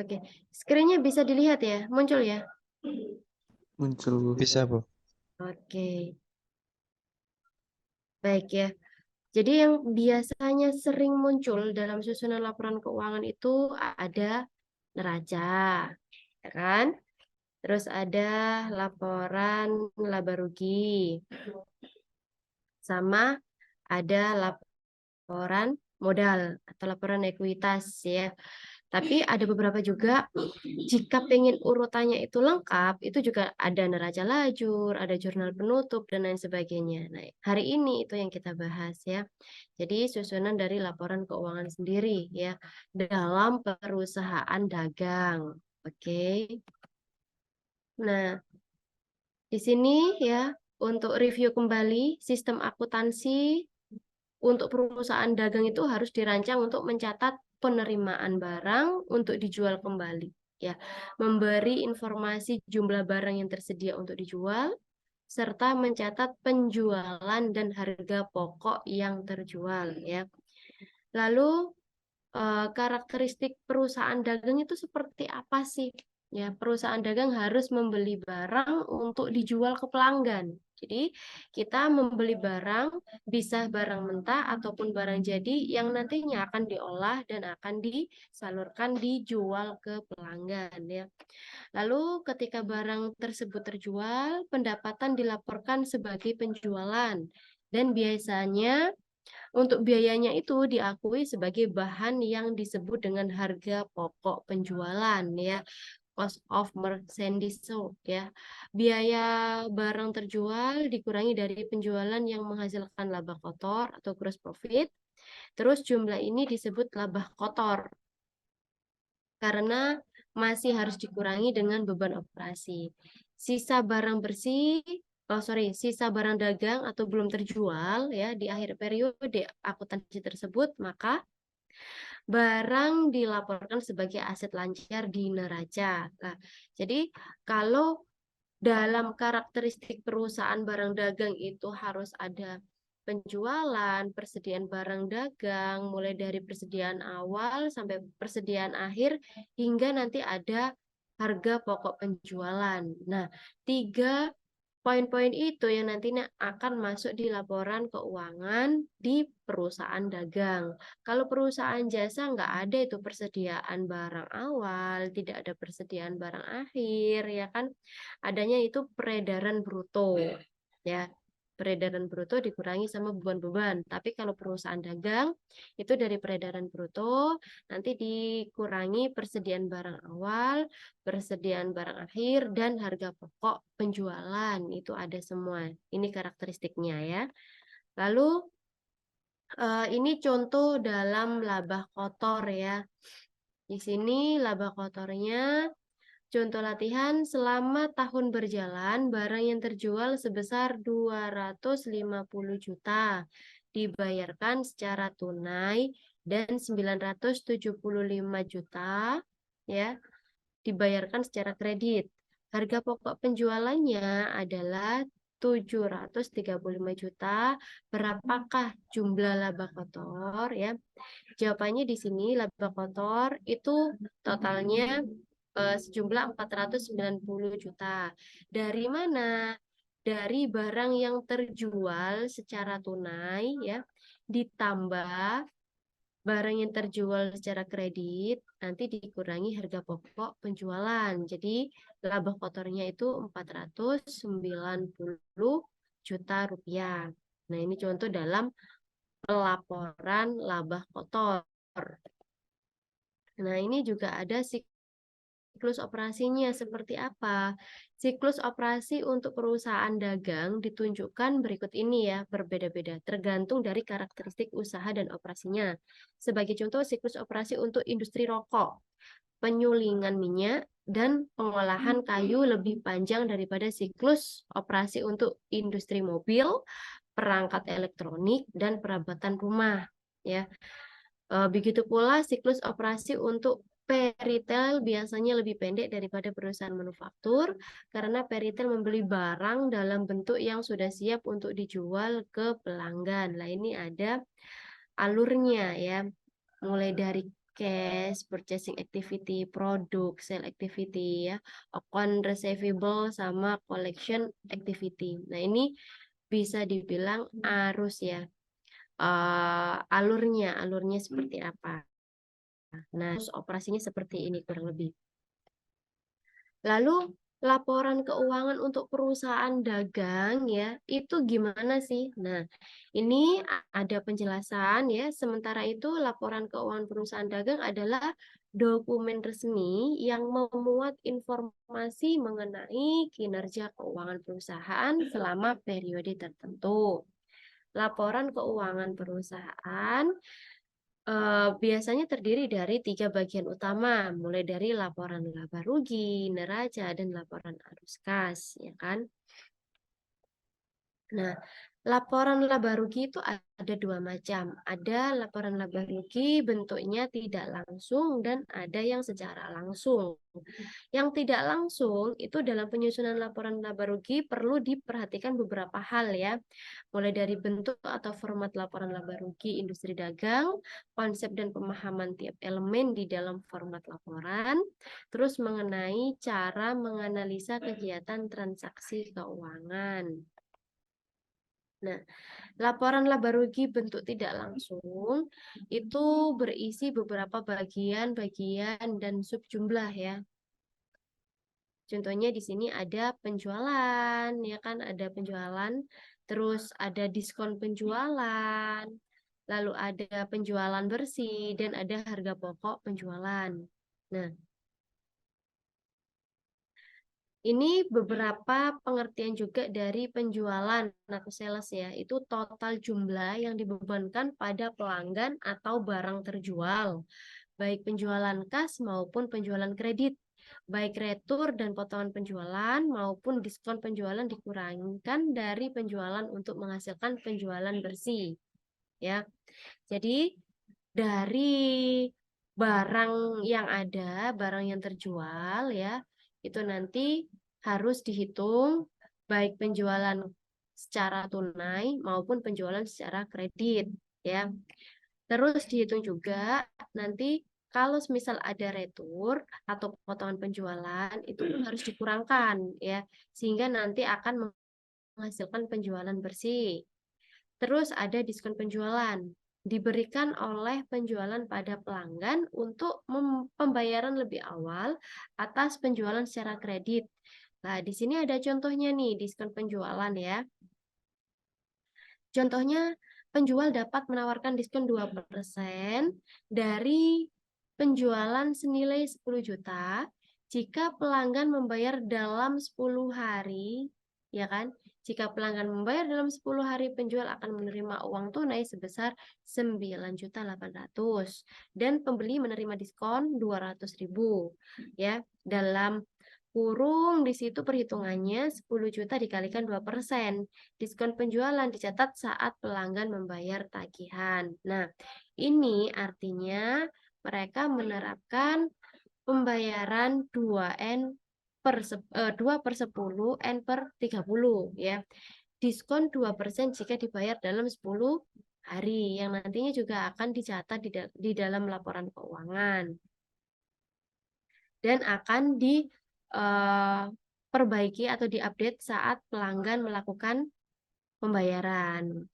Oke, screen-nya bisa dilihat ya, muncul ya? Muncul, Bu. Bisa, Bu. Oke, baik ya. Jadi yang biasanya sering muncul dalam susunan laporan keuangan itu ada neraca, ya kan? Terus ada laporan laba rugi, sama ada laporan modal atau laporan ekuitas ya. Tapi ada beberapa juga, jika pengen urutannya itu lengkap, itu juga ada neraca lajur, ada jurnal penutup, dan lain sebagainya. Nah, hari ini itu yang kita bahas ya. Jadi susunan dari laporan keuangan sendiri ya, dalam perusahaan dagang. Oke. Nah, di sini ya, untuk review kembali sistem akuntansi untuk perusahaan dagang itu harus dirancang untuk mencatat penerimaan barang untuk dijual kembali. Ya, memberi informasi jumlah barang yang tersedia untuk dijual, serta mencatat penjualan dan harga pokok yang terjual. Ya, lalu karakteristik perusahaan dagang itu seperti apa sih? Ya, perusahaan dagang harus membeli barang untuk dijual ke pelanggan. Jadi, kita membeli barang, bisa barang mentah ataupun barang jadi yang nantinya akan diolah dan akan disalurkan dijual ke pelanggan ya. Lalu ketika barang tersebut terjual, pendapatan dilaporkan sebagai penjualan dan biasanya untuk biayanya itu diakui sebagai bahan yang disebut dengan harga pokok penjualan ya, cost of merchandise sold ya. Biaya barang terjual dikurangi dari penjualan yang menghasilkan laba kotor atau gross profit. Terus jumlah ini disebut laba kotor karena masih harus dikurangi dengan beban operasi. Sisa barang bersih, sisa barang dagang atau belum terjual ya di akhir periode akuntansi tersebut, maka barang dilaporkan sebagai aset lancar di neraca. Nah, jadi kalau dalam karakteristik perusahaan barang dagang itu harus ada penjualan, persediaan barang dagang, mulai dari persediaan awal sampai persediaan akhir, hingga nanti ada harga pokok penjualan. Nah, tiga poin-poin itu yang nantinya akan masuk di laporan keuangan di perusahaan dagang. Kalau perusahaan jasa nggak ada itu persediaan barang awal, tidak ada persediaan barang akhir, ya kan? Adanya itu peredaran bruto, ya. Peredaran bruto dikurangi sama beban-beban. Tapi kalau perusahaan dagang, itu dari peredaran bruto, nanti dikurangi persediaan barang awal, persediaan barang akhir, dan harga pokok penjualan. Itu ada semua. Ini karakteristiknya ya. Lalu ini contoh dalam laba kotor ya. Di sini laba kotornya, contoh latihan, selama tahun berjalan, barang yang terjual sebesar 250 juta, dibayarkan secara tunai, dan 975 juta, ya, dibayarkan secara kredit. Harga pokok penjualannya adalah 735 juta. Berapakah jumlah laba kotor ya? Jawabannya di sini laba kotor itu totalnya sejumlah 490 juta. Dari mana? Dari barang yang terjual secara tunai ya, ditambah barang yang terjual secara kredit, nanti dikurangi harga pokok penjualan. Jadi laba kotornya itu 490 juta rupiah. Nah, ini contoh dalam pelaporan laba kotor. Nah, ini juga ada siklus operasinya seperti apa? Siklus operasi untuk perusahaan dagang ditunjukkan berikut ini ya, berbeda-beda, tergantung dari karakteristik usaha dan operasinya. Sebagai contoh, siklus operasi untuk industri rokok, penyulingan minyak, dan pengolahan kayu lebih panjang daripada siklus operasi untuk industri mobil, perangkat elektronik, dan perabatan rumah. Ya, begitu pula siklus operasi untuk peritel biasanya lebih pendek daripada perusahaan manufaktur karena peritel membeli barang dalam bentuk yang sudah siap untuk dijual ke pelanggan. Nah, ini ada alurnya ya. Mulai dari cash, purchasing activity, produk, sale activity ya, account receivable sama collection activity. Nah, ini bisa dibilang arus ya. Alurnya seperti apa. Nah, terus operasinya seperti ini kurang lebih. Lalu laporan keuangan untuk perusahaan dagang ya, itu gimana sih? Nah, ini ada penjelasan ya. Sementara itu laporan keuangan perusahaan dagang adalah dokumen resmi yang memuat informasi mengenai kinerja keuangan perusahaan selama periode tertentu. Laporan keuangan perusahaan biasanya terdiri dari 3 bagian utama, mulai dari laporan laba rugi, neraca, dan laporan arus kas, ya kan? Nah, laporan laba rugi itu ada 2 macam. Ada laporan laba rugi bentuknya tidak langsung dan ada yang secara langsung. Yang tidak langsung itu dalam penyusunan laporan laba rugi perlu diperhatikan beberapa hal ya. Mulai dari bentuk atau format laporan laba rugi industri dagang, konsep dan pemahaman tiap elemen di dalam format laporan, terus mengenai cara menganalisa kegiatan transaksi keuangan. Nah, laporan laba rugi bentuk tidak langsung itu berisi beberapa bagian-bagian dan subjumlah ya. Contohnya di sini ada penjualan, ya kan, ada penjualan, terus ada diskon penjualan, lalu ada penjualan bersih, dan ada harga pokok penjualan. Nah, ini beberapa pengertian juga dari penjualan atau sales ya. Itu total jumlah yang dibebankan pada pelanggan atau barang terjual, baik penjualan kas maupun penjualan kredit, baik retur dan potongan penjualan maupun diskon penjualan dikurangkan dari penjualan untuk menghasilkan penjualan bersih. Ya. Jadi dari barang yang ada, barang yang terjual ya, itu nanti harus dihitung baik penjualan secara tunai maupun penjualan secara kredit ya. Terus dihitung juga nanti kalau misal ada retur atau potongan penjualan itu pun harus dikurangkan ya, sehingga nanti akan menghasilkan penjualan bersih. Terus ada diskon penjualan, diberikan oleh penjualan pada pelanggan untuk pembayaran lebih awal atas penjualan secara kredit. Nah, di sini ada contohnya nih, diskon penjualan ya. Contohnya, penjual dapat menawarkan diskon 2% dari penjualan senilai 10 juta jika pelanggan membayar dalam 10 hari, ya kan? Jika pelanggan membayar dalam 10 hari, penjual akan menerima uang tunai sebesar 9.800.000 dan pembeli menerima diskon 200.000 ya. Dalam kurung di situ perhitungannya 10 juta dikalikan 2%. Diskon penjualan dicatat saat pelanggan membayar tagihan. Nah, ini artinya mereka menerapkan pembayaran 2N 2/10 N per 30 ya. Diskon 2% jika dibayar dalam 10 hari yang nantinya juga akan dicatat di dalam laporan keuangan dan akan diperbaiki atau diupdate saat pelanggan melakukan pembayaran.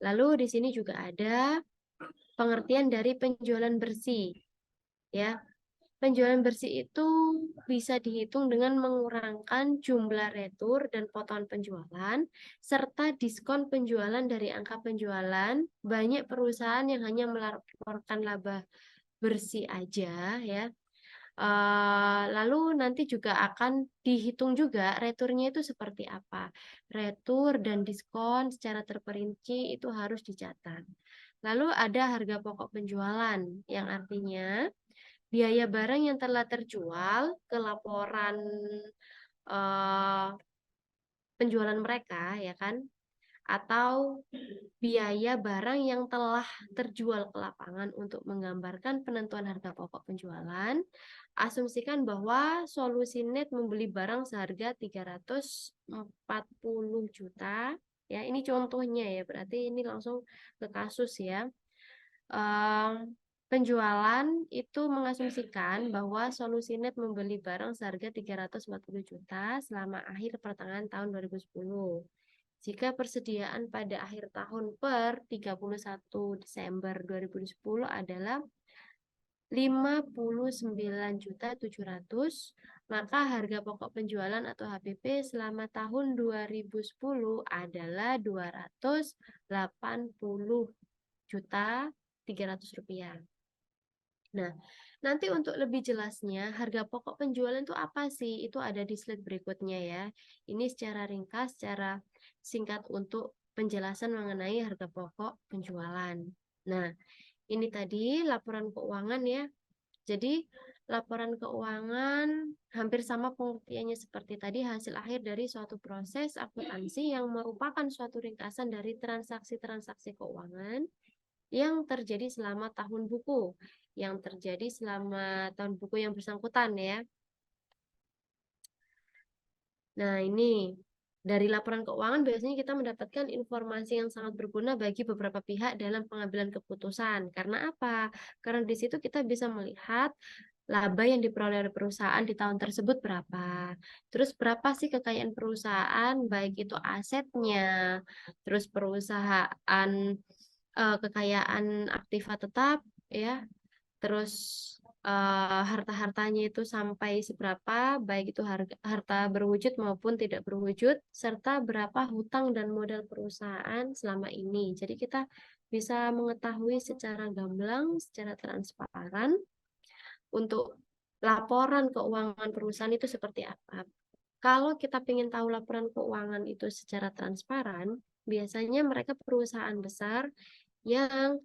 Lalu di sini juga ada pengertian dari penjualan bersih. Ya, penjualan bersih itu bisa dihitung dengan mengurangkan jumlah retur dan potongan penjualan, serta diskon penjualan dari angka penjualan. Banyak perusahaan yang hanya melaporkan laba bersih aja, ya. Lalu nanti juga akan dihitung juga returnya itu seperti apa. Retur dan diskon secara terperinci itu harus dicatat. Lalu ada harga pokok penjualan, yang artinya biaya barang yang telah terjual ke laporan penjualan mereka, ya kan? Atau biaya barang yang telah terjual ke lapangan untuk menggambarkan penentuan harga pokok penjualan. Asumsikan bahwa solusi net membeli barang seharga 340 juta. Ya, ini contohnya ya, berarti ini langsung ke kasus ya. penjualan itu mengasumsikan bahwa solusi net membeli barang seharga 340 juta selama akhir pertengahan tahun 2010. Jika persediaan pada akhir tahun per 31 Desember 2010 adalah 59.700.000, maka harga pokok penjualan atau HPP selama tahun 2010 adalah 280.300.000 rupiah. Nah, nanti untuk lebih jelasnya, harga pokok penjualan itu apa sih? Itu ada di slide berikutnya ya. Ini secara ringkas, secara singkat untuk penjelasan mengenai harga pokok penjualan. Nah, ini tadi laporan keuangan ya. Jadi, laporan keuangan hampir sama pengertiannya seperti tadi, hasil akhir dari suatu proses akuntansi yang merupakan suatu ringkasan dari transaksi-transaksi keuangan yang terjadi selama tahun buku, yang terjadi selama tahun buku yang bersangkutan ya. Nah, ini dari laporan keuangan biasanya kita mendapatkan informasi yang sangat berguna bagi beberapa pihak dalam pengambilan keputusan. Karena apa? Karena di situ kita bisa melihat laba yang diperoleh oleh perusahaan di tahun tersebut berapa. Terus berapa sih kekayaan perusahaan, baik itu asetnya, terus perusahaan kekayaan aktiva tetap ya, terus harta-hartanya itu sampai seberapa, baik itu harta berwujud maupun tidak berwujud, serta berapa hutang dan modal perusahaan selama ini. Jadi kita bisa mengetahui secara gamblang, secara transparan untuk laporan keuangan perusahaan itu seperti apa. Kalau kita ingin tahu laporan keuangan itu secara transparan, biasanya mereka perusahaan besar yang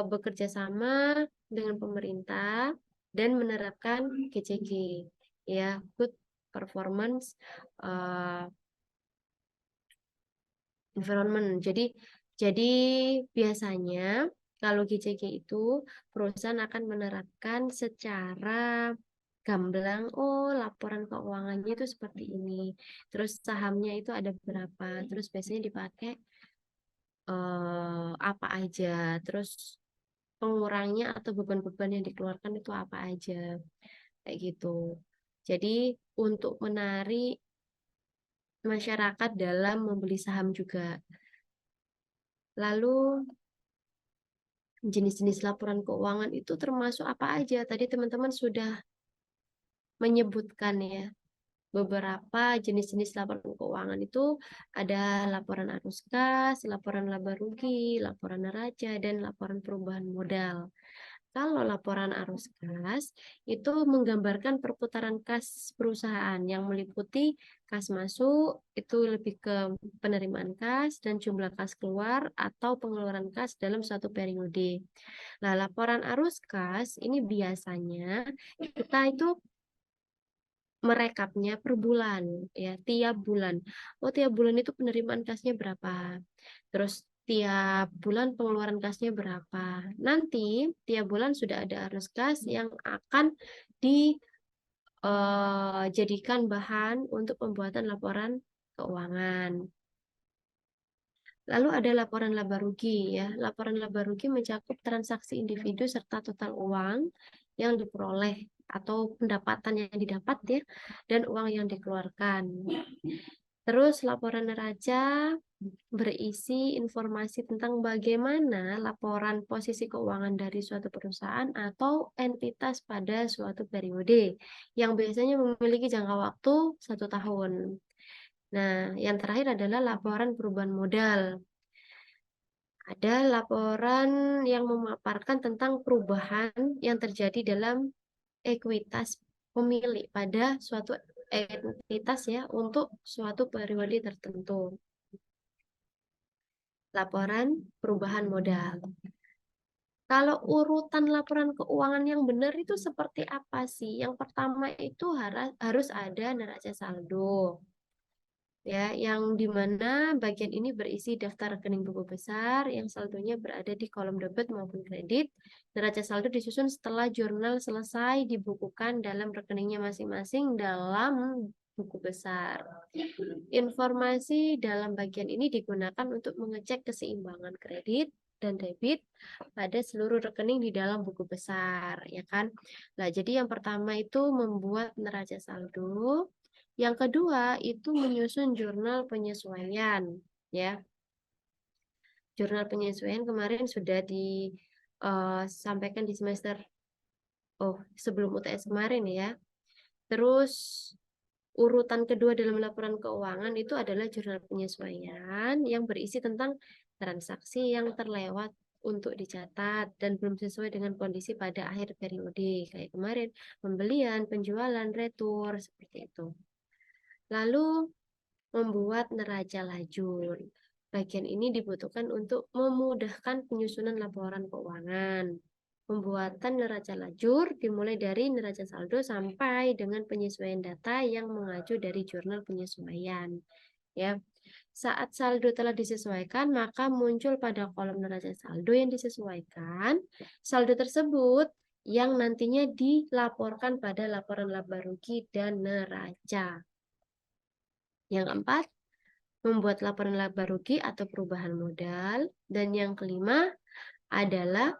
bekerja sama dengan pemerintah dan menerapkan GCG, ya, Good Performance Environment. Jadi biasanya kalau GCG itu perusahaan akan menerapkan secara gamblang, oh laporan keuangannya itu seperti ini, terus sahamnya itu ada berapa, terus biasanya dipakai apa aja, terus pengurangnya atau beban-beban yang dikeluarkan itu apa aja, kayak gitu. Jadi untuk menarik masyarakat dalam membeli saham juga. Lalu jenis-jenis laporan keuangan itu termasuk apa aja? Tadi teman-teman sudah menyebutkan ya. Beberapa jenis-jenis laporan keuangan itu ada laporan arus kas, laporan laba rugi, laporan neraca, dan laporan perubahan modal. Kalau laporan arus kas itu menggambarkan perputaran kas perusahaan yang meliputi kas masuk, itu lebih ke penerimaan kas dan jumlah kas keluar atau pengeluaran kas dalam suatu periode. Nah, laporan arus kas ini biasanya kita itu merekapnya per bulan ya, tiap bulan. Oh, tiap bulan itu penerimaan kasnya berapa? Terus tiap bulan pengeluaran kasnya berapa? Nanti tiap bulan sudah ada arus kas yang akan dijadikan bahan untuk pembuatan laporan keuangan. Lalu ada laporan laba rugi ya. Laporan laba rugi mencakup transaksi individu serta total uang yang diperoleh atau pendapatan yang didapat ya, dan uang yang dikeluarkan. Terus laporan neraca berisi informasi tentang bagaimana laporan posisi keuangan dari suatu perusahaan atau entitas pada suatu periode yang biasanya memiliki jangka waktu 1 tahun. Nah, yang terakhir adalah laporan perubahan modal. Ada laporan yang memaparkan tentang perubahan yang terjadi dalam ekuitas pemilik pada suatu entitas ya untuk suatu periode tertentu. Laporan perubahan modal. Kalau urutan laporan keuangan yang benar itu seperti apa sih? Yang pertama itu harus ada neraca saldo. Ya, yang dimana bagian ini berisi daftar rekening buku besar yang saldonya berada di kolom debit maupun kredit. Neraca saldo disusun setelah jurnal selesai dibukukan dalam rekeningnya masing-masing dalam buku besar. Informasi dalam bagian ini digunakan untuk mengecek keseimbangan kredit, dan debit pada seluruh rekening di dalam buku besar, ya kan? Nah, jadi yang pertama itu membuat neraca saldo, yang kedua itu menyusun jurnal penyesuaian, ya. Jurnal penyesuaian kemarin sudah disampaikan di semester sebelum UTS kemarin ya. Terus urutan kedua dalam laporan keuangan itu adalah jurnal penyesuaian yang berisi tentang transaksi yang terlewat untuk dicatat dan belum sesuai dengan kondisi pada akhir periode. Kayak kemarin, pembelian, penjualan, retur, seperti itu. Lalu membuat neraca lajur. Bagian ini dibutuhkan untuk memudahkan penyusunan laporan keuangan. Pembuatan neraca lajur dimulai dari neraca saldo sampai dengan penyesuaian data yang mengacu dari jurnal penyesuaian. Ya, saat saldo telah disesuaikan, maka muncul pada kolom neraca saldo yang disesuaikan saldo tersebut yang nantinya dilaporkan pada laporan laba rugi dan neraca. Yang keempat, membuat laporan laba rugi atau perubahan modal. Dan yang kelima adalah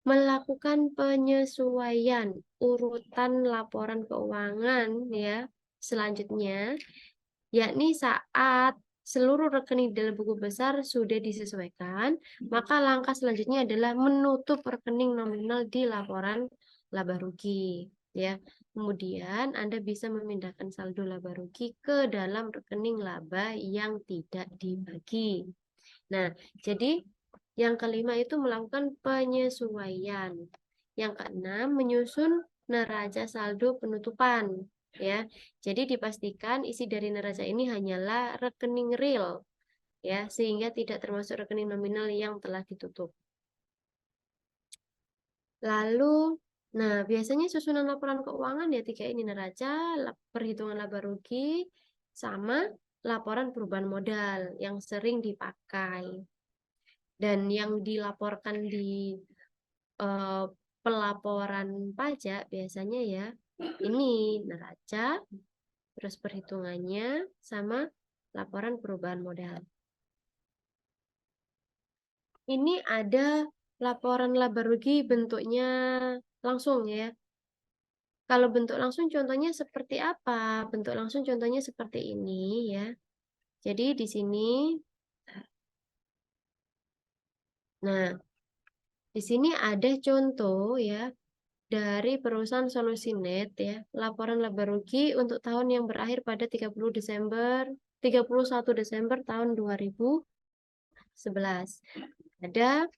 melakukan penyesuaian urutan laporan keuangan ya selanjutnya, yakni saat seluruh rekening dalam buku besar sudah disesuaikan, maka langkah selanjutnya adalah menutup rekening nominal di laporan laba rugi ya. Kemudian Anda bisa memindahkan saldo laba rugi ke dalam rekening laba yang tidak dibagi. Nah, jadi yang kelima itu melakukan penyesuaian. Yang keenam, menyusun neraca saldo penutupan. Ya, jadi dipastikan isi dari neraca ini hanyalah rekening real, ya, sehingga tidak termasuk rekening nominal yang telah ditutup. Lalu, nah biasanya susunan laporan keuangan ya tiga ini, neraca, perhitungan laba rugi, sama laporan perubahan modal yang sering dipakai. Dan yang dilaporkan di eh, pelaporan pajak biasanya ya ini neraca, terus perhitungannya, sama laporan perubahan modal. Ini ada laporan laba rugi bentuknya langsung ya. Kalau bentuk langsung contohnya seperti apa? Bentuk langsung contohnya seperti ini ya. Jadi di sini, nah di sini ada contoh ya dari perusahaan Solusinet ya, laporan laba rugi untuk tahun yang berakhir pada 31 Desember tahun 2011. Ada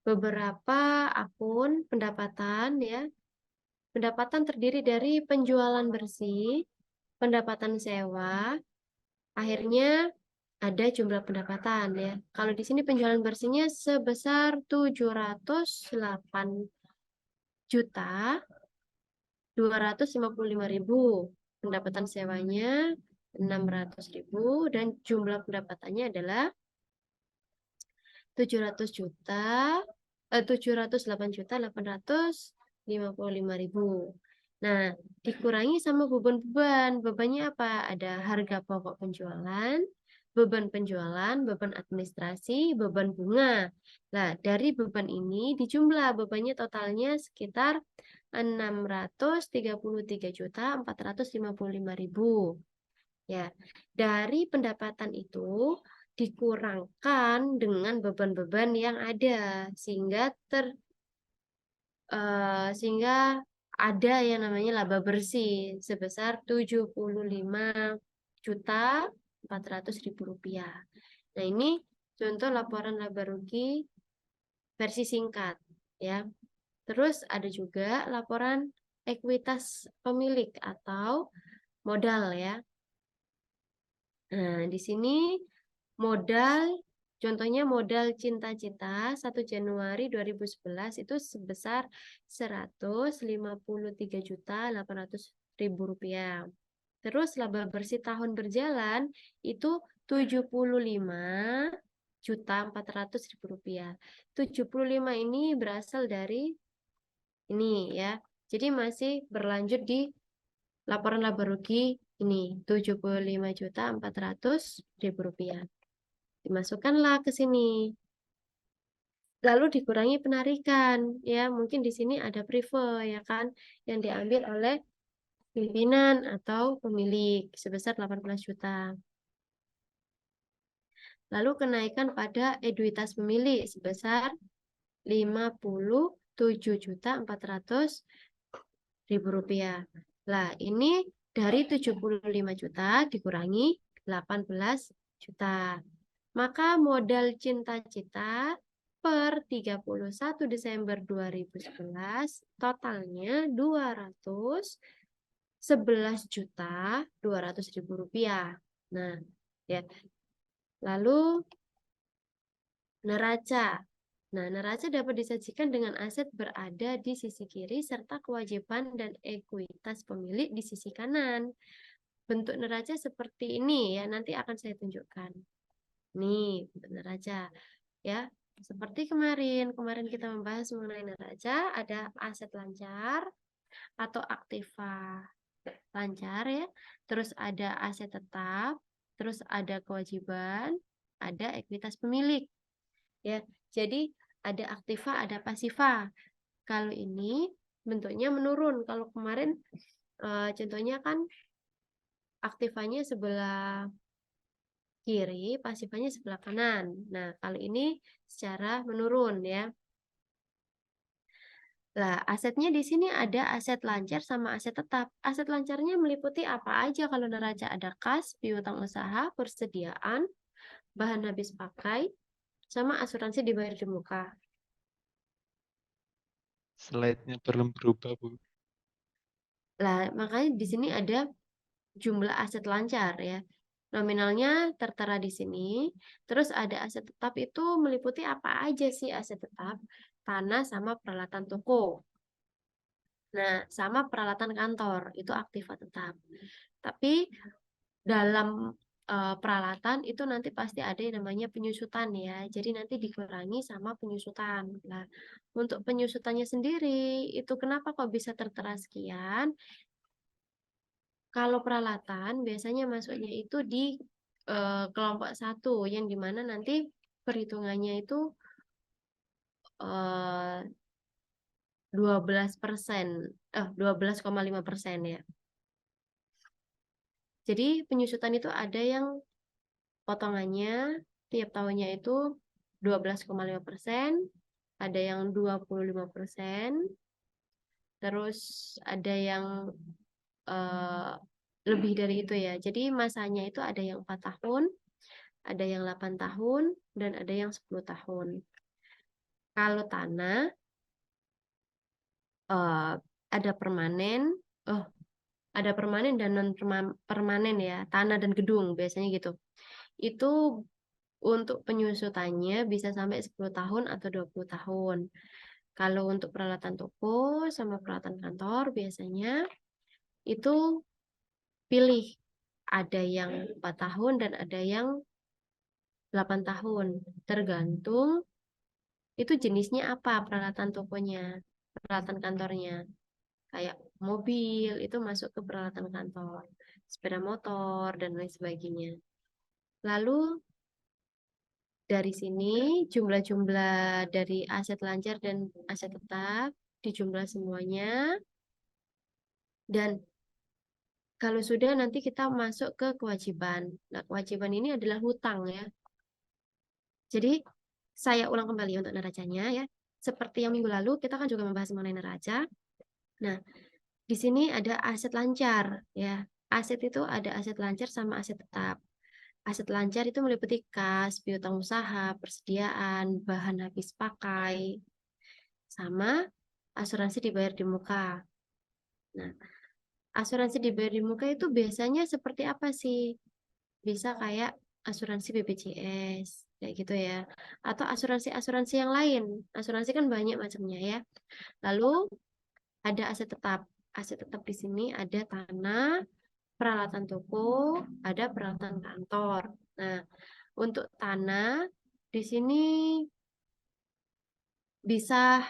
beberapa akun pendapatan ya. Pendapatan terdiri dari penjualan bersih, pendapatan sewa, akhirnya ada jumlah pendapatan ya. Kalau di sini penjualan bersihnya sebesar 708 juta 255.000, pendapatan sewanya 600.000, dan jumlah pendapatannya adalah 700 juta 708.855.000. Nah, dikurangi sama beban-beban. Bebannya apa? Ada harga pokok penjualan, beban penjualan, beban administrasi, beban bunga. Nah, dari beban ini dijumlah bebannya totalnya sekitar 633.455.000. Ya, dari pendapatan itu dikurangkan dengan beban-beban yang ada sehingga ada yang namanya laba bersih sebesar 75.400.000 rupiah. Nah, ini contoh laporan laba rugi versi singkat ya. Terus ada juga laporan ekuitas pemilik atau modal ya. Nah, di sini modal, contohnya modal Cinta-Cita 1 Januari 2011 itu sebesar 153.800.000 rupiah. Terus laba bersih tahun berjalan itu 75.400.000 rupiah. 75 ini berasal dari ini ya. Jadi masih berlanjut di laporan laba rugi ini 75.400.000 rupiah. Dimasukkanlah ke sini. Lalu dikurangi penarikan, ya mungkin di sini ada prefer, ya kan, yang diambil oleh pimpinan atau pemilik sebesar 18 juta. Lalu kenaikan pada ekuitas pemilik sebesar 57.400.000 rupiah. Lah, ini dari 75 juta dikurangi 18 juta. Maka modal Cinta-Cita per 31 Desember 2011 totalnya 211.200.000 rupiah. Nah, ya. Lalu neraca. Nah, neraca dapat disajikan dengan aset berada di sisi kiri serta kewajiban dan ekuitas pemilik di sisi kanan. Bentuk neraca seperti ini ya, nanti akan saya tunjukkan. Nih, bentuk neraca. Ya, seperti kemarin kita membahas mengenai neraca, ada aset lancar atau aktiva lancar ya. Terus ada aset tetap, terus ada kewajiban, ada ekuitas pemilik. Ya, jadi ada aktiva, ada pasiva. Kalau ini bentuknya menurun. Kalau kemarin contohnya kan aktivanya sebelah kiri, pasifanya sebelah kanan. Nah, kalau ini secara menurun ya. Lah, asetnya di sini ada aset lancar sama aset tetap. Aset lancarnya meliputi apa aja kalau neraca? Ada kas, piutang usaha, persediaan, bahan habis pakai, sama asuransi dibayar di muka. Slide-nya belum berubah, Bu. Lah, makanya di sini ada jumlah aset lancar ya. Nominalnya tertera di sini. Terus ada aset tetap itu meliputi apa aja sih aset tetap? Tanah sama peralatan toko. Nah, sama peralatan kantor itu aktiva tetap. Tapi dalam peralatan itu nanti pasti ada yang namanya penyusutan ya. Jadi nanti dikurangi sama penyusutan. Nah, untuk penyusutannya sendiri itu kenapa kok bisa tertera sekian? Kalau peralatan biasanya masuknya itu di kelompok 1 yang dimana nanti perhitungannya itu 12%, 12,5% ya. Jadi penyusutan itu ada yang potongannya tiap tahunnya itu 12,5%, ada yang 25%, terus ada yang lebih dari itu ya. Jadi masanya itu ada yang 4 tahun, ada yang 8 tahun, dan ada yang 10 tahun. Kalau tanah ada permanen, ada permanen dan non permanen ya, tanah dan gedung biasanya gitu. Itu untuk penyusutannya bisa sampai 10 tahun atau 20 tahun. Kalau untuk peralatan toko sama peralatan kantor biasanya itu pilih ada yang 4 tahun dan ada yang 8 tahun. Tergantung itu jenisnya apa peralatan tokonya, peralatan kantornya. Kayak mobil itu masuk ke peralatan kantor, sepeda motor dan lain sebagainya. Lalu dari sini jumlah-jumlah dari aset lancar dan aset tetap dijumlah semuanya, dan kalau sudah nanti kita masuk ke kewajiban. Nah, kewajiban ini adalah hutang ya. Jadi saya ulang kembali untuk neracanya ya. Seperti yang minggu lalu kita kan juga membahas mengenai neraca. Nah, di sini ada aset lancar ya. Aset itu ada aset lancar sama aset tetap. Aset lancar itu meliputi kas, piutang usaha, persediaan, bahan habis pakai, sama asuransi dibayar di muka. Nah, asuransi dibayar di muka itu biasanya seperti apa sih? Bisa kayak asuransi BPJS, kayak gitu ya. Atau asuransi-asuransi yang lain. Asuransi kan banyak macamnya ya. Lalu ada aset tetap. Aset tetap di sini ada tanah, peralatan toko, ada peralatan kantor. Nah, untuk tanah di sini bisa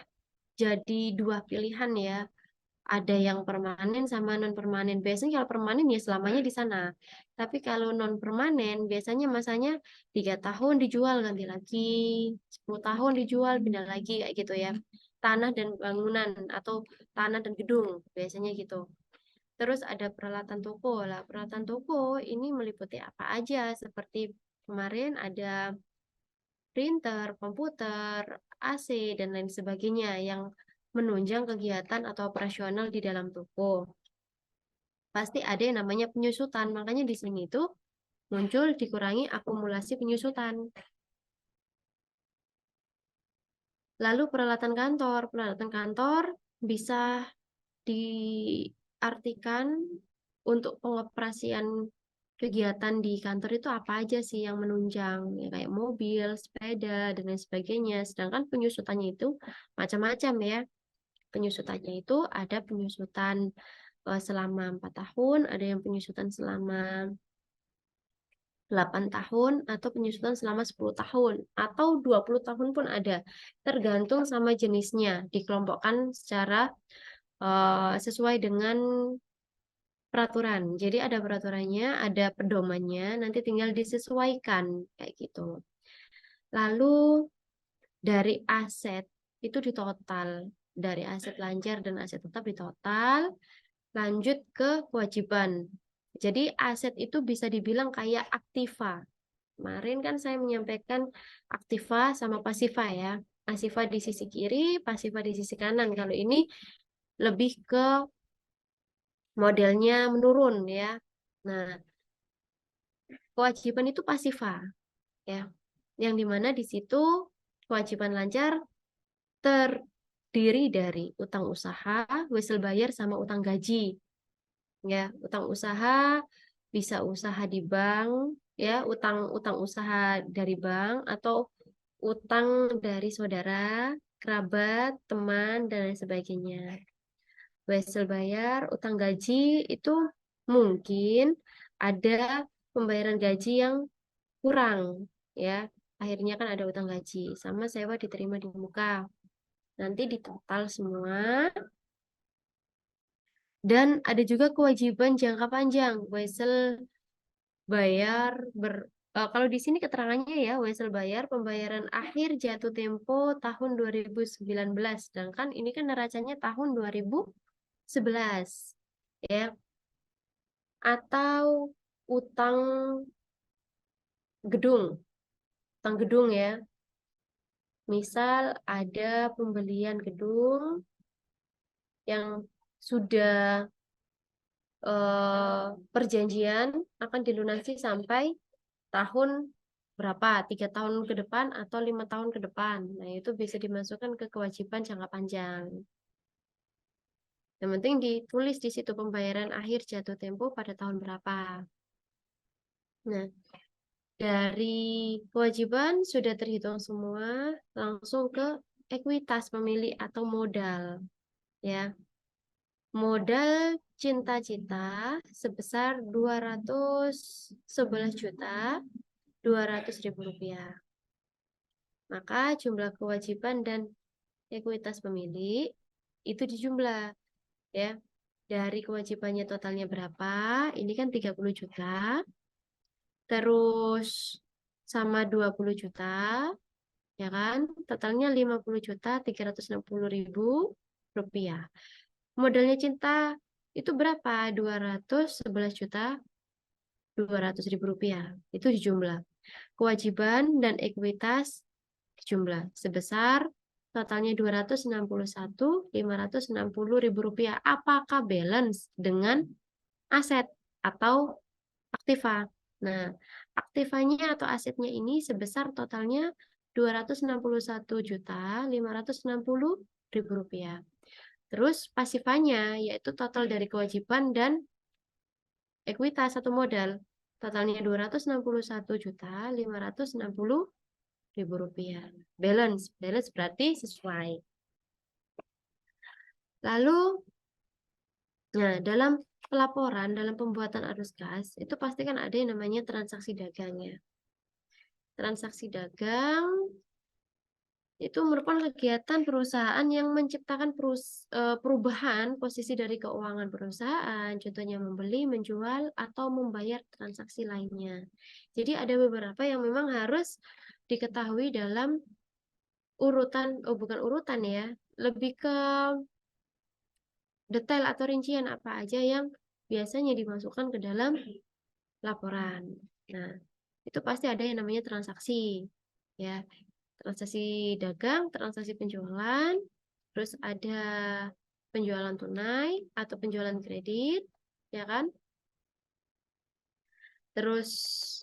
jadi dua pilihan ya. ada yang permanen sama non permanen. Biasanya kalau permanen ya selamanya di sana. Tapi kalau non permanen biasanya masanya 3 tahun dijual ganti lagi, 10 tahun dijual pindah lagi kayak gitu ya. Tanah dan bangunan atau tanah dan gedung biasanya gitu. Terus ada peralatan toko. Lah, peralatan toko ini meliputi apa aja? Seperti kemarin ada printer, komputer, AC, dan lain sebagainya yang menunjang kegiatan atau operasional di dalam toko. Pasti ada yang namanya penyusutan. Makanya di sini itu muncul dikurangi akumulasi penyusutan. Lalu peralatan kantor. Peralatan kantor bisa diartikan untuk pengoperasian kegiatan di kantor itu apa aja sih yang menunjang, ya kayak mobil, sepeda, dan lain sebagainya. Sedangkan penyusutannya itu macam-macam ya. Penyusutannya itu ada penyusutan selama 4 tahun, ada yang penyusutan selama 8 tahun, atau penyusutan selama 10 tahun, atau 20 tahun pun ada. Tergantung sama jenisnya, dikelompokkan secara sesuai dengan peraturan. Jadi ada peraturannya, ada pedomannya, nanti tinggal disesuaikan kayak gitu. Lalu dari aset itu ditotal, dari aset lancar dan aset tetap ditotal, lanjut ke kewajiban. Jadi aset itu bisa dibilang kayak aktiva. Kemarin kan saya menyampaikan aktiva sama pasiva ya. Aktiva di sisi kiri, pasiva di sisi kanan. Kalau ini lebih ke modelnya menurun ya. Nah, kewajiban itu pasiva ya. Yang dimana di situ kewajiban lancar terdiri dari utang usaha, wesel bayar sama utang gaji. Ya, utang usaha bisa usaha di bank ya, utang usaha dari bank atau utang dari saudara, kerabat, teman dan lain sebagainya. Wesel bayar, utang gaji itu mungkin ada pembayaran gaji yang kurang ya. Akhirnya kan ada utang gaji sama sewa diterima di muka. Nanti ditotal semua dan ada juga kewajiban jangka panjang. Wesel bayar kalau di sini keterangannya ya, wesel bayar pembayaran akhir jatuh tempo tahun 2019. Sedangkan ini kan neracanya tahun 2011 ya. Atau utang gedung, utang gedung ya. Misal ada pembelian gedung yang sudah perjanjian akan dilunasi sampai tahun berapa, 3 tahun ke depan atau 5 tahun ke depan. Nah, itu bisa dimasukkan ke kewajiban jangka panjang. Yang penting ditulis di situ pembayaran akhir jatuh tempo pada tahun berapa. Nah, dari kewajiban sudah terhitung semua, langsung ke ekuitas pemilik atau modal. Ya, modal cinta-cita sebesar 211.200.000 rupiah. Maka jumlah kewajiban dan ekuitas pemilik itu dijumlah ya. Dari kewajibannya totalnya berapa? Ini kan 30 juta. Terus sama 20 juta, ya kan? Totalnya 50.360.000 rupiah. Modalnya cinta itu berapa? 211.200.000 rupiah. Itu dijumlah. Kewajiban dan ekuitas dijumlah sebesar totalnya 261.560.000 rupiah. Apakah balance dengan aset atau aktiva? Nah, aktivanya atau asetnya ini sebesar totalnya 261.560.000 rupiah. Terus pasifanya yaitu total dari kewajiban dan ekuitas atau modal. Totalnya 261.560.000 rupiah. Balance berarti sesuai. Lalu, nah dalam pelaporan, dalam pembuatan arus kas, itu pasti kan ada yang namanya transaksi dagangnya. Transaksi dagang itu merupakan kegiatan perusahaan yang menciptakan perubahan posisi dari keuangan perusahaan, contohnya membeli, menjual, atau membayar transaksi lainnya. Jadi ada beberapa yang memang harus diketahui dalam urutan, bukan urutan ya, lebih ke detail atau rincian apa aja yang biasanya dimasukkan ke dalam laporan. Nah, itu pasti ada yang namanya transaksi, ya. Transaksi dagang, transaksi penjualan, terus ada penjualan tunai atau penjualan kredit, ya kan? Terus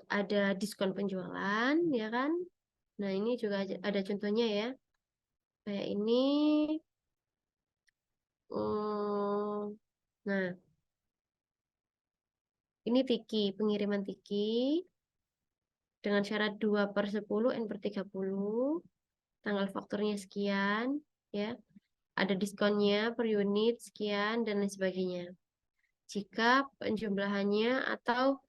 ada diskon penjualan, ya kan? Nah, ini juga ada contohnya ya. Kayak ini. Nah, ini tiki, pengiriman tiki dengan syarat 2/10 N/30, tanggal fakturnya sekian, ya. Ada diskonnya per unit sekian dan lain sebagainya. Jika penjumlahannya atau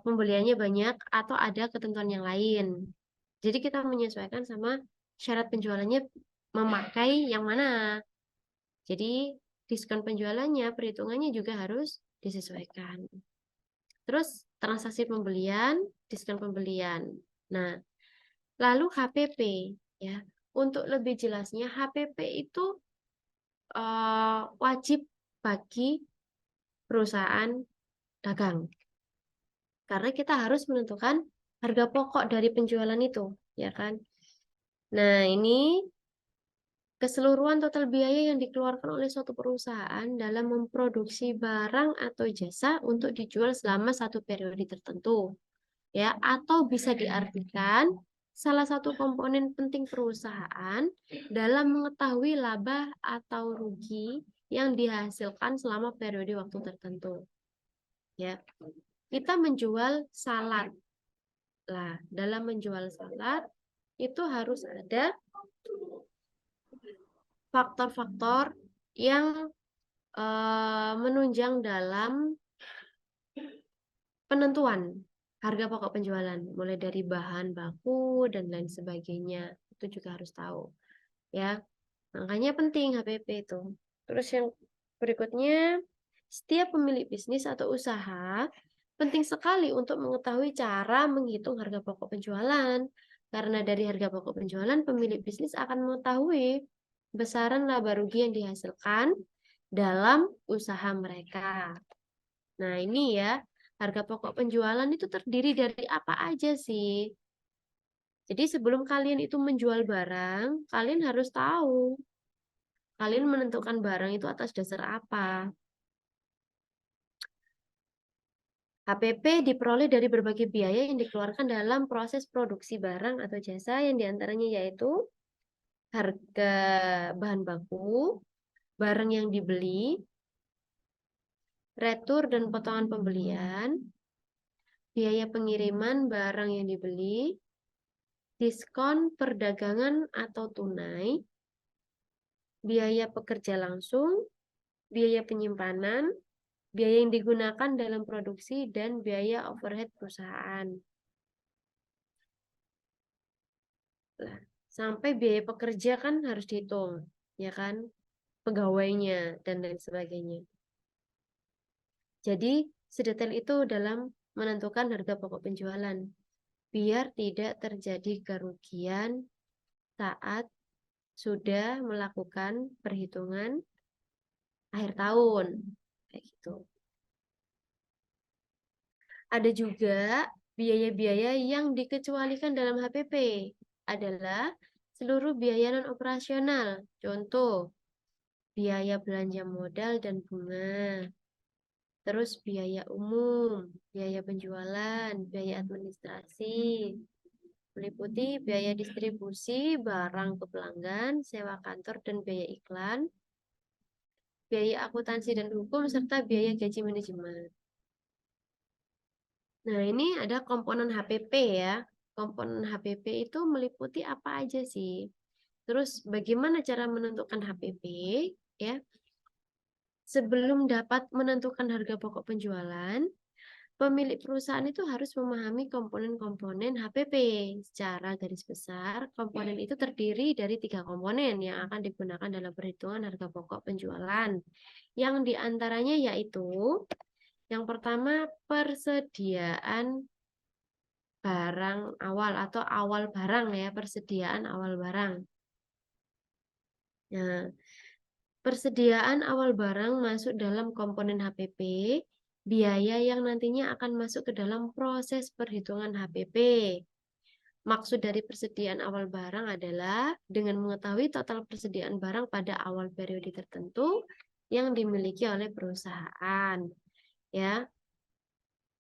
pembeliannya banyak atau ada ketentuan yang lain. Jadi kita menyesuaikan sama syarat penjualannya memakai yang mana. Jadi diskon penjualannya, perhitungannya juga harus disesuaikan. Terus transaksi pembelian, diskon pembelian. Nah, lalu HPP ya. Untuk lebih jelasnya HPP itu wajib bagi perusahaan dagang. Karena kita harus menentukan harga pokok dari penjualan itu, ya kan? Nah, ini keseluruhan total biaya yang dikeluarkan oleh suatu perusahaan dalam memproduksi barang atau jasa untuk dijual selama satu periode tertentu, ya, atau bisa diartikan salah satu komponen penting perusahaan dalam mengetahui laba atau rugi yang dihasilkan selama periode waktu tertentu. Ya, kita menjual salad. Lah, dalam menjual salad itu harus ada faktor-faktor yang menunjang dalam penentuan harga pokok penjualan, mulai dari bahan baku dan lain sebagainya. Itu juga harus tahu, ya. Makanya penting HPP itu. Terus yang berikutnya, setiap pemilik bisnis atau usaha penting sekali untuk mengetahui cara menghitung harga pokok penjualan. Karena dari harga pokok penjualan, pemilik bisnis akan mengetahui besaran laba rugi yang dihasilkan dalam usaha mereka. Nah, ini ya, harga pokok penjualan itu terdiri dari apa aja sih? Jadi sebelum kalian itu menjual barang, kalian harus tahu kalian menentukan barang itu atas dasar apa. HPP diperoleh dari berbagai biaya yang dikeluarkan dalam proses produksi barang atau jasa yang diantaranya yaitu harga bahan baku, barang yang dibeli, retur dan potongan pembelian, biaya pengiriman barang yang dibeli, diskon perdagangan atau tunai, biaya pekerja langsung, biaya penyimpanan, biaya yang digunakan dalam produksi, dan biaya overhead perusahaan. Nah, sampai biaya pekerja kan harus dihitung, ya kan? Pegawainya dan lain sebagainya. Jadi, sedetail itu dalam menentukan harga pokok penjualan, biar tidak terjadi kerugian saat sudah melakukan perhitungan akhir tahun. Kayak gitu. Ada juga biaya-biaya yang dikecualikan dalam HPP adalah seluruh biaya non-operasional. Contoh, biaya belanja modal dan bunga. Terus biaya umum, biaya penjualan, biaya administrasi. Meliputi biaya distribusi barang ke pelanggan, sewa kantor dan biaya iklan, biaya akuntansi dan hukum, serta biaya gaji manajemen. Nah, ini ada komponen HPP ya. Komponen HPP itu meliputi apa aja sih? Terus bagaimana cara menentukan HPP? Ya, sebelum dapat menentukan harga pokok penjualan, pemilik perusahaan itu harus memahami komponen-komponen HPP. Secara garis besar, komponen itu terdiri dari 3 komponen yang akan digunakan dalam perhitungan harga pokok penjualan. Yang diantaranya yaitu, yang pertama persediaan barang awal atau awal barang ya, persediaan awal barang. Nah, persediaan awal barang masuk dalam komponen HPP, biaya yang nantinya akan masuk ke dalam proses perhitungan HPP. Maksud dari persediaan awal barang adalah dengan mengetahui total persediaan barang pada awal periode tertentu yang dimiliki oleh perusahaan. Ya,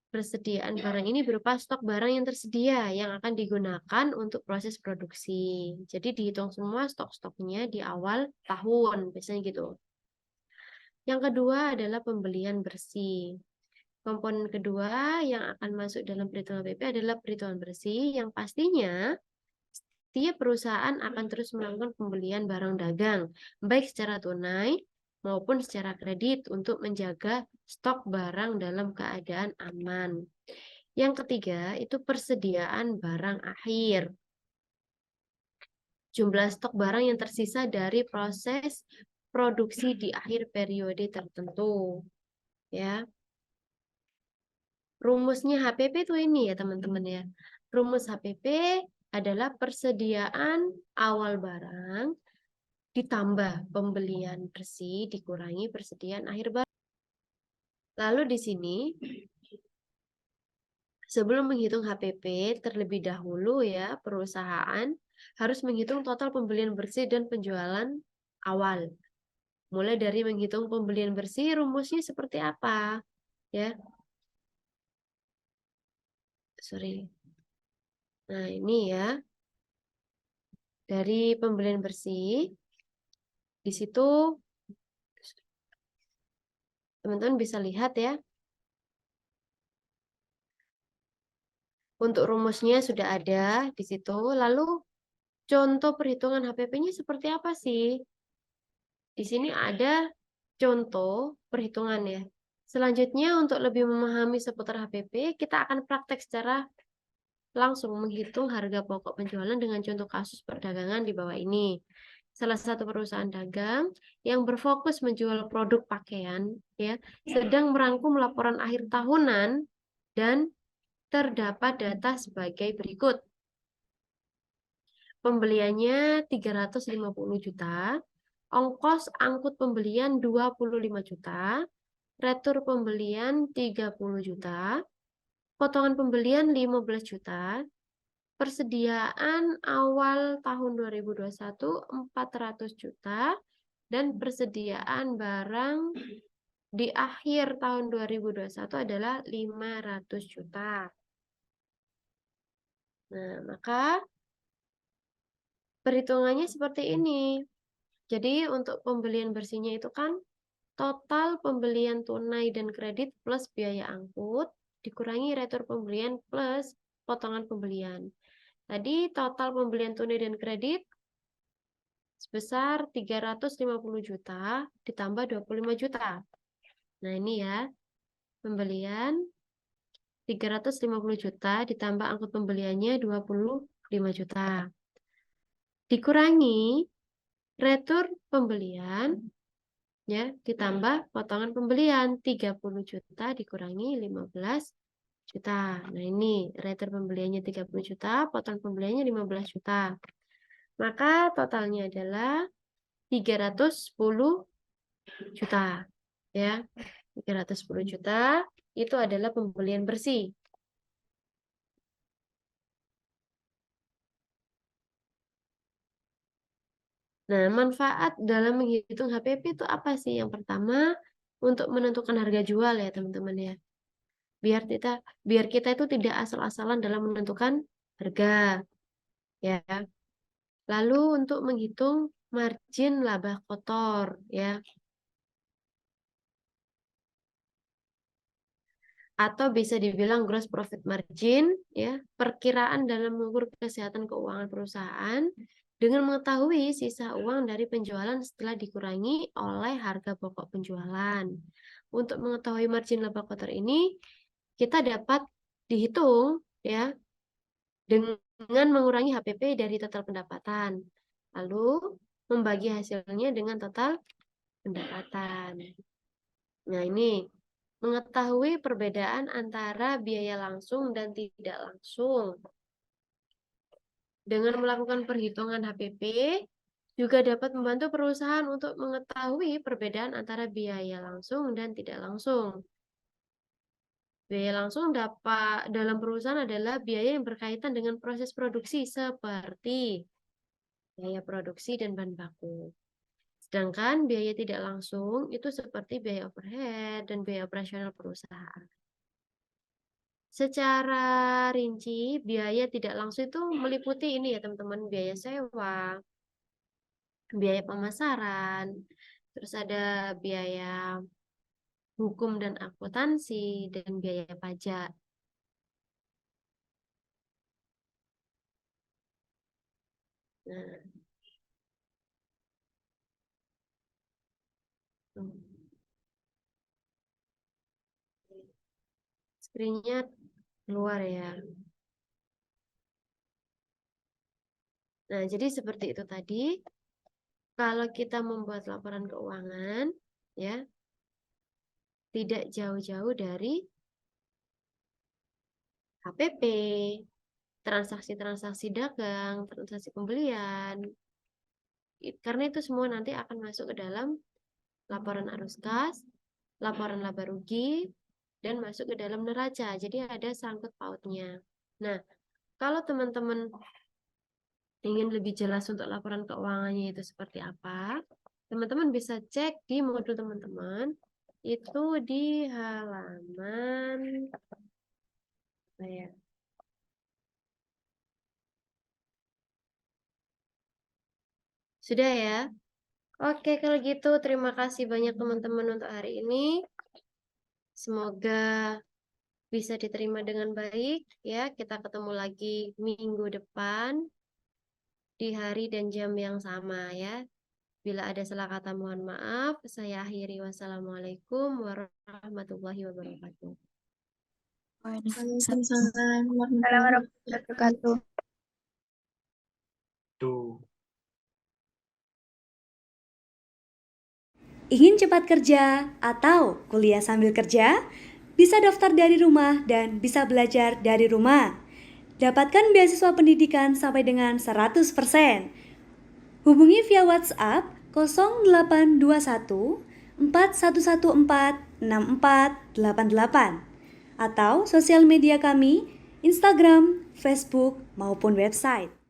persediaan barang ini berupa stok barang yang tersedia yang akan digunakan untuk proses produksi. Jadi dihitung semua stok-stoknya di awal tahun, biasanya gitu. Yang kedua adalah pembelian bersih. Komponen kedua yang akan masuk dalam perhitungan PP adalah perhitungan bersih yang pastinya setiap perusahaan akan terus melakukan pembelian barang dagang, baik secara tunai maupun secara kredit untuk menjaga stok barang dalam keadaan aman. Yang ketiga itu persediaan barang akhir. Jumlah stok barang yang tersisa dari proses produksi di akhir periode tertentu. Ya. Rumusnya HPP itu ini ya teman-teman ya. Rumus HPP adalah persediaan awal barang ditambah pembelian bersih dikurangi persediaan akhir barang. Lalu di sini sebelum menghitung HPP terlebih dahulu ya perusahaan harus menghitung total pembelian bersih dan penjualan awal. Mulai dari menghitung pembelian bersih rumusnya seperti apa? Ya. Sorry. Nah, ini ya. Dari pembelian bersih di situ teman-teman bisa lihat ya. Untuk rumusnya sudah ada di situ. Lalu contoh perhitungan HPP-nya seperti apa sih? Di sini ada contoh perhitungan ya. Selanjutnya untuk lebih memahami seputar HPP, kita akan praktek secara langsung menghitung harga pokok penjualan dengan contoh kasus perdagangan di bawah ini. Salah satu perusahaan dagang yang berfokus menjual produk pakaian ya, sedang merangkum laporan akhir tahunan dan terdapat data sebagai berikut. Pembeliannya 350 juta, ongkos angkut pembelian 25 juta, retur pembelian 30 juta, potongan pembelian 15 juta, persediaan awal tahun 2021 400 juta, dan persediaan barang di akhir tahun 2021 adalah 500 juta. Nah, maka perhitungannya seperti ini. Jadi untuk pembelian bersihnya itu kan total pembelian tunai dan kredit plus biaya angkut dikurangi retur pembelian plus potongan pembelian. Tadi total pembelian tunai dan kredit sebesar 350 juta ditambah 25 juta. Nah, ini ya. Pembelian 350 juta ditambah angkut pembeliannya 25 juta. Dikurangi retur pembelian ya ditambah potongan pembelian 30 juta dikurangi 15 juta. Nah, ini retur pembeliannya 30 juta, potongan pembeliannya 15 juta. Maka totalnya adalah 310 juta. Ya. 310 juta itu adalah pembelian bersih. Nah, manfaat dalam menghitung HPP itu apa sih? Yang pertama, untuk menentukan harga jual ya, teman-teman ya. Biar kita itu tidak asal-asalan dalam menentukan harga. Ya. Lalu untuk menghitung margin laba kotor ya. Atau bisa dibilang gross profit margin ya, perkiraan dalam mengukur kesehatan keuangan perusahaan dengan mengetahui sisa uang dari penjualan setelah dikurangi oleh harga pokok penjualan. Untuk mengetahui margin laba kotor ini kita dapat dihitung ya dengan mengurangi HPP dari total pendapatan. Lalu membagi hasilnya dengan total pendapatan. Nah, ini mengetahui perbedaan antara biaya langsung dan tidak langsung. Dengan melakukan perhitungan HPP, juga dapat membantu perusahaan untuk mengetahui perbedaan antara biaya langsung dan tidak langsung. Biaya langsung dalam perusahaan adalah biaya yang berkaitan dengan proses produksi seperti biaya produksi dan bahan baku. Sedangkan biaya tidak langsung itu seperti biaya overhead dan biaya operasional perusahaan. Secara rinci, biaya tidak langsung itu meliputi ini ya teman-teman, biaya sewa, biaya pemasaran, terus ada biaya hukum dan akuntansi, dan biaya pajak. Nah, screen-nya keluar ya. Nah, jadi seperti itu tadi. Kalau kita membuat laporan keuangan, ya, tidak jauh-jauh dari HPP, transaksi-transaksi dagang, transaksi pembelian. Karena itu semua nanti akan masuk ke dalam laporan arus kas, laporan laba rugi, dan masuk ke dalam neraca. Jadi ada sangkut pautnya. Nah, kalau teman-teman ingin lebih jelas untuk laporan keuangannya itu seperti apa, teman-teman bisa cek di modul teman-teman itu di halaman apa ya? Sudah ya? Oke, kalau gitu terima kasih banyak teman-teman untuk hari ini. Semoga bisa diterima dengan baik ya. Kita ketemu lagi minggu depan di hari dan jam yang sama ya. Bila ada salah kata mohon maaf. Saya akhiri. Wassalamualaikum warahmatullahi wabarakatuh. Waalaikumsalam warahmatullahi wabarakatuh. Tuh. Ingin cepat kerja atau kuliah sambil kerja? Bisa daftar dari rumah dan bisa belajar dari rumah. Dapatkan beasiswa pendidikan sampai dengan 100%. Hubungi via WhatsApp 0821 4114 6488 atau sosial media kami, Instagram, Facebook, maupun website.